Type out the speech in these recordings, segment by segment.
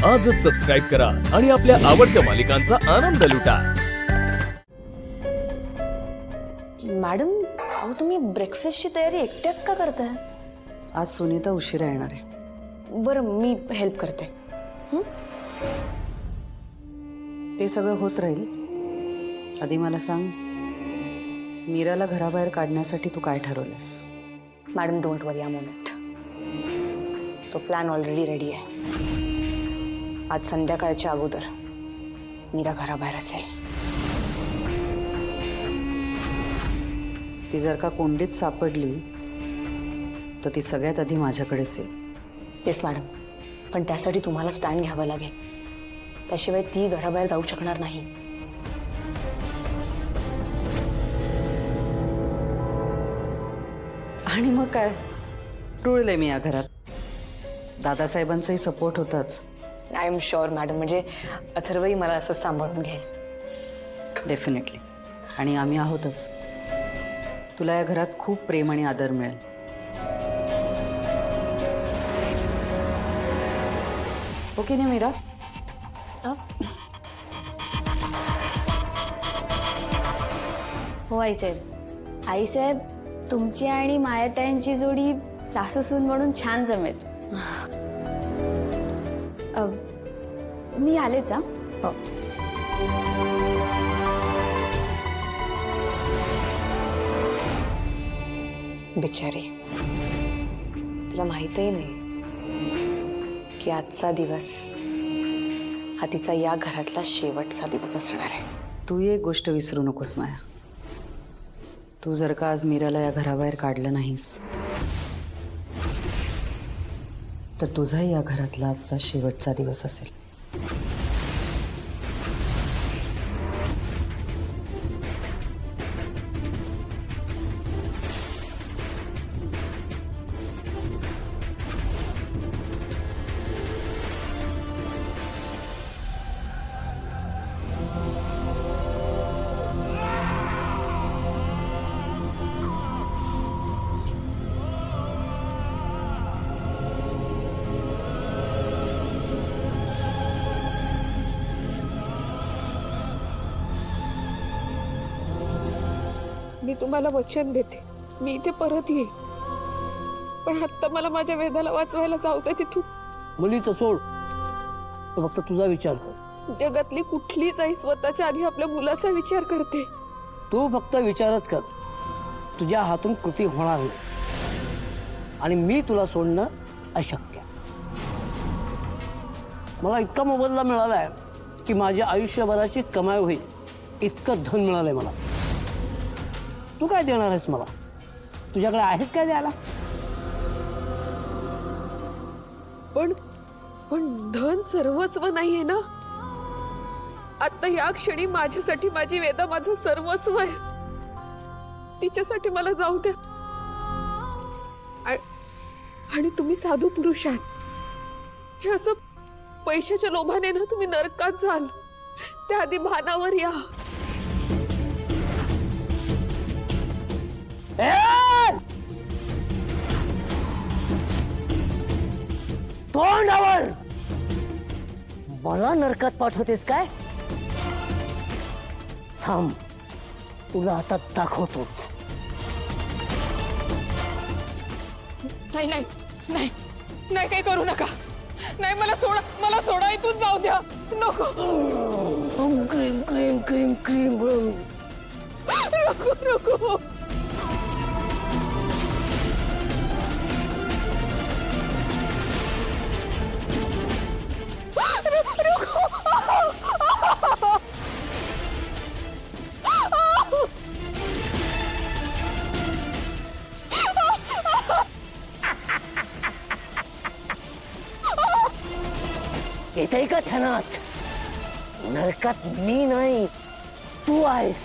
आजच सबस्क्राईब करा आणि आपल्या आवडत्या मालिकांचा आनंद लुटा। मॅडम, अहो तुम्ही ब्रेकफास्टची तयारी एकट्याच का करताय? आज सुनीता उशिरा येणार आहे। बरं, मी हेल्प करते। ते सगळं होत राहील। आधी मला सांग, मीराला घराबाहेर काढण्यासाठी तू काय ठरवलंस? Madam, don't worry a moment, तो प्लॅन ऑलरेडी रेडी आहे। आज संध्याकाळच्या अगोदर मीरा घराबाहेर असेल। ती जर का कोंडीत सापडली तर ती सगळ्यात आधी माझ्याकडेच येईल। येस मॅडम, पण त्यासाठी तुम्हाला स्टँड घ्यावं लागेल, त्याशिवाय ती घराबाहेर जाऊ शकणार नाही। आणि मग काय, रुळले मी या घरात। दादासाहेबांचाही सपोर्ट होताच। आय एम शुअर मॅडम, म्हणजे अथर्वही मला असं सांभाळून घेईल। डेफिनेटली, आणि आम्ही आहोतच। तुला या घरात खूप प्रेम आणि आदर मिळेल। ओके ना मीरा? हो आईसाहेब, आईसाहेब तुमची आणि मायाताईंची जोडी सासूसून म्हणून छान जमेल। मी आलेच हा। हो, बिचारी, तिला माहीतही नाही की आजचा दिवस हा तिचा या घरातला शेवटचा दिवस असणार आहे। तू एक गोष्ट विसरू नकोस माया, तू जर का आज मीराला या घराबाहेर काढलं नाहीस तर तुझाही या घरातला आजचा शेवटचा दिवस असेल। मी तुम्हाला वचन देते, मी इथे परत येईन, पण आता मला माझ्या वेदाला वाचवायला जाऊ दे तिथून। मुलीचं सोड, तू फक्त तुझा विचार कर। जगातली कुठलीच आई स्वतःच्या आधी आपल्या मुलाचा विचार करते। तू फक्त विचारच कर, तुझ्या हातून कृती होणार नाही, आणि मी तुला सोडणं अशक्य। मला इतका मोबदला मिळालाय की माझ्या आयुष्यभराची कमाई होईल इतकं धन मिळालंय मला। तू काय देणार आहेस मला? तुझ्याकडे आहेस काय द्यायला? पण धन सर्वस्व नाहीये ना। आता या क्षणी माझ्यासाठी माझी वेदा माझं सर्वस्व आहे। तिच्यासाठी मला जाऊ द्या। आणि तुम्ही साधू पुरुष आहात, हे असं पैशाच्या लोभाने ना तुम्ही नरकात जाल। त्याआधी भानावर या। तोंडावर मला नरकात पाठवतेस काय? थांब, तुला आता दाखवतोच। नाही नाही नाही नाही, काही करू नका। नाही, मला सोडा, मला सोडा, इथून जाऊ द्या। नको क्रीम क्रीम क्रीम क्रीम नको नको। येते का ध्यानात? नरकात मी नाही, तू आहेस।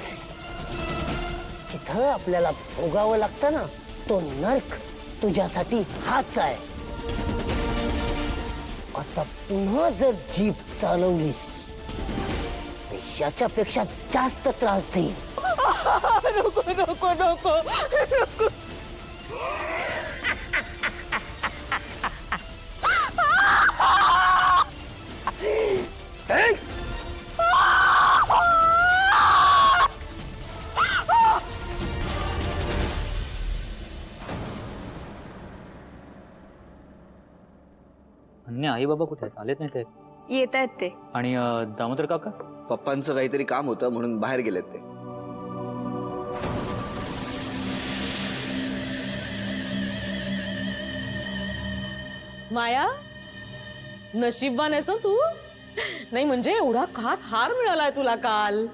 जिथं आपल्याला भोगावं लागतं ना, तो नरक तुझ्यासाठी हाच आहे। आता पुन्हा जर जीभ चालवलीस याच्यापेक्षा जास्त त्रास देईल। नको नको नको नको। आई बाबा कुठे आहेत? आलेत नाही ते? येत आहेत ते. आणि दामोदर काका? पप्पांचं काहीतरी काम होतं म्हणून बाहेर गेलेत ते. माया, नशीबवान आहेस हं तू. नाही म्हणजे एवढा खास हार मिळालाय तुला काल.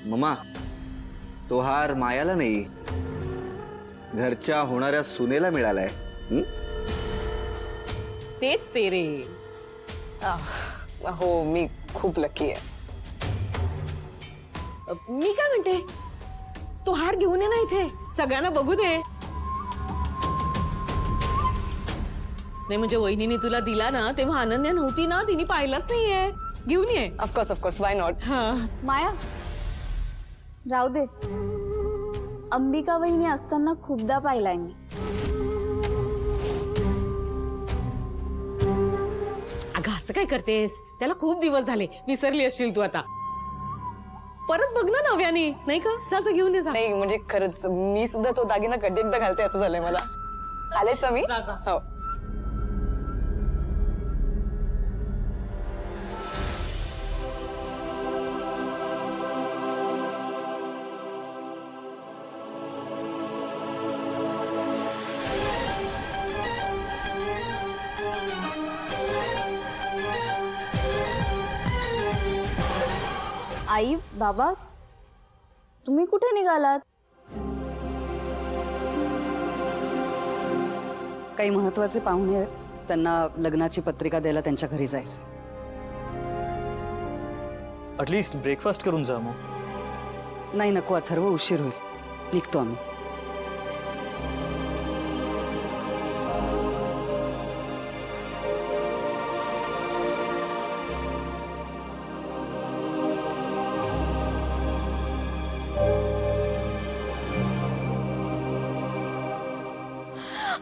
मम्मा, तो हार मायाला नाही, घरच्या होणाऱ्या सुनेला मिळालाय. तेच ते रे. हो, मी खूप लकी आहे. मी काय म्हणते, तो हार घेऊन ये ना इथे, सगळ्यांना बघू दे. नाही म्हणजे वहिनीने तुला दिला ना तेव्हा अनन्या नव्हती ना, तिने पाहिलाच नाहीये. घेऊन ये. Of course, why not. माया राहू दे. अंबिका वहिनी असताना खूपदा पाहिलाय मी. अगं असं काय करतेस, त्याला खूप दिवस झाले, विसरली असशील तू आता. परत बघ ना नव्याने, नाही का? जा घेऊन ये जा. नाही म्हणजे खरंच मी सुद्धा तो दागिना कधी एकदा घालते असं झालंय मला. आलेच मी. हो. आई बाबा तुम्ही कुठे निघालात? काही महत्वाचे पाहुणे आहेत, त्यांना लग्नाची पत्रिका द्यायला त्यांच्या घरी जायचं. ॲटलिस्ट ब्रेकफास्ट करून जा मग. नाही नको अथर्व, उशीर होईल. निघतो आम्ही.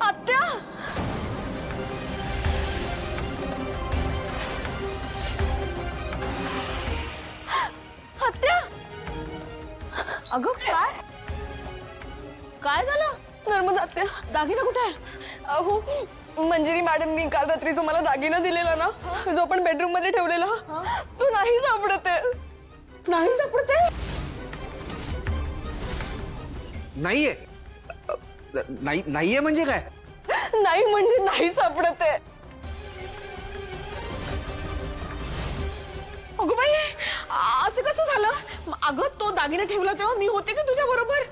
आत्या, आत्या. अगं काय झालं? नर्मदा आत्या, दागिना कुठे आहे? अहो मंजिरी मॅडमनी काल रात्री जो मला दागिना दिलेला ना, जो आपण बेडरूम मध्ये ठेवलेला, तो नाही सापडत आहे. नाही सापडते. नाहीये. नाहीये म्हणजे काय? नाही म्हणजे नाही सापडत आहे. अगं बाई, असं कसं झालं? अगं तो दागिना ठेवला तेव्हा मी होते का तुझ्या बरोबर?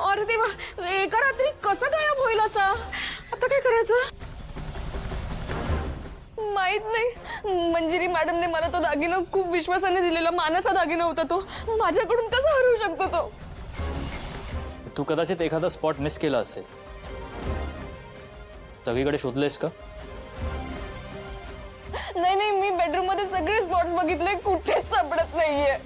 अरे देवा, एका रात्री कसं गायब होईल असा? आता काय करायचं? माहित नाही. मंजिरी मॅडमने मला तो दागिना खूप विश्वासाने दिलेला, मानाचा दागिना होता तो. माझ्याकडून कसा हरवू शकतो तो? तू कदाचित एखादा स्पॉट मिस केला असेल. सगळीकडे शोधलेस का? नाही, मी बेडरूम मध्ये सगळे स्पॉट्स बघितले, कुठेच सापडत नाहीये.